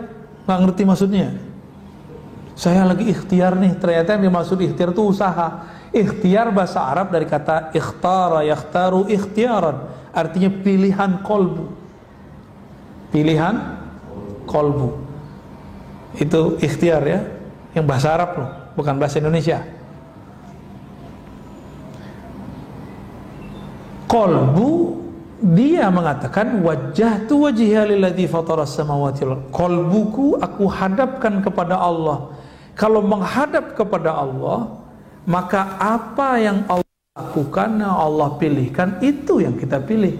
nggak ngerti maksudnya. Saya lagi ikhtiar nih, ternyata yang dimaksud ikhtiar itu usaha. Ikhtiar bahasa Arab dari kata ikhtara yakhtaru ikhtiaran, artinya pilihan kolbu. Pilihan kolbu. Itu ikhtiar ya, yang bahasa Arab loh, bukan bahasa Indonesia. Kolbu, dia mengatakan wajjahtu wajhiya lilladzi fataras samawati wal ardh. Kolbuku aku hadapkan kepada Allah. Kalau menghadap kepada Allah, maka apa yang Allah lakukan, yang Allah pilihkan, itu yang kita pilih.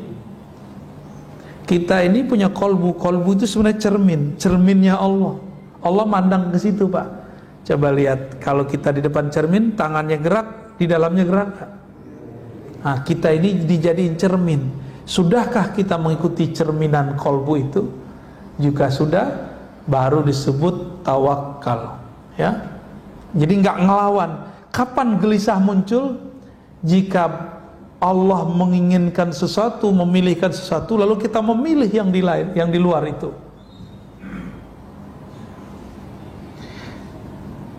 Kita ini punya kolbu. Kolbu itu sebenarnya cerminnya Allah. Allah mandang ke situ, Pak. Coba lihat, kalau kita di depan cermin, tangannya gerak, di dalamnya gerak. Nah, kita ini dijadiin cermin. Sudahkah kita mengikuti cerminan kolbu itu? Jika sudah, baru disebut tawakal. Ya, jadi nggak ngelawan. Kapan gelisah muncul? Jika Allah menginginkan sesuatu, memilihkan sesuatu, lalu kita memilih yang di luar itu.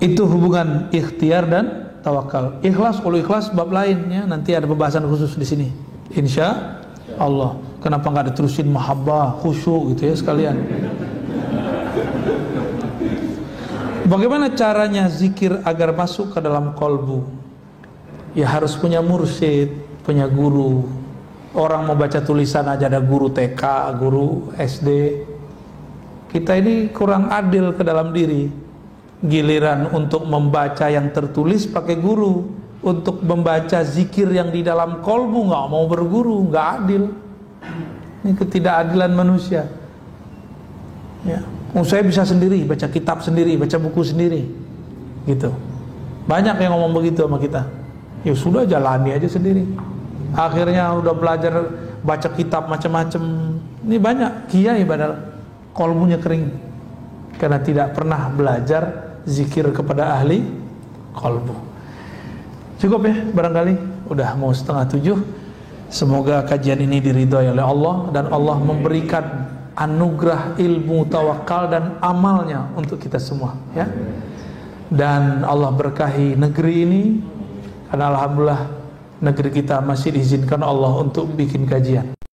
Itu hubungan ikhtiar dan tawakal. Ikhlas, kalau ikhlas bab lainnya nanti ada pembahasan khusus di sini. Insya Allah. Kenapa nggak diterusin mahabbah, khusyuk gitu ya sekalian? Bagaimana caranya zikir agar masuk ke dalam kolbu? Ya harus punya mursyid, punya guru. Orang mau baca tulisan aja ada guru TK, guru SD. Kita ini kurang adil ke dalam diri. Giliran untuk membaca yang tertulis pakai guru, untuk membaca zikir yang di dalam kolbu nggak mau berguru, nggak adil. Ini ketidakadilan manusia. Ya. Saya bisa sendiri, baca kitab sendiri, baca buku sendiri, gitu. Banyak yang ngomong begitu sama kita. Ya sudah, jalani aja sendiri. Akhirnya udah belajar baca kitab macam-macam. Ini banyak kiai padahal kolbunya kering karena tidak pernah belajar zikir kepada ahli kolbu. Cukup ya barangkali, udah mau 6:30. Semoga kajian ini diridhoi oleh Allah dan Allah memberikan anugerah ilmu tawakal dan amalnya untuk kita semua ya. Dan Allah berkahi negeri ini, karena alhamdulillah negeri kita masih diizinkan Allah untuk bikin kajian.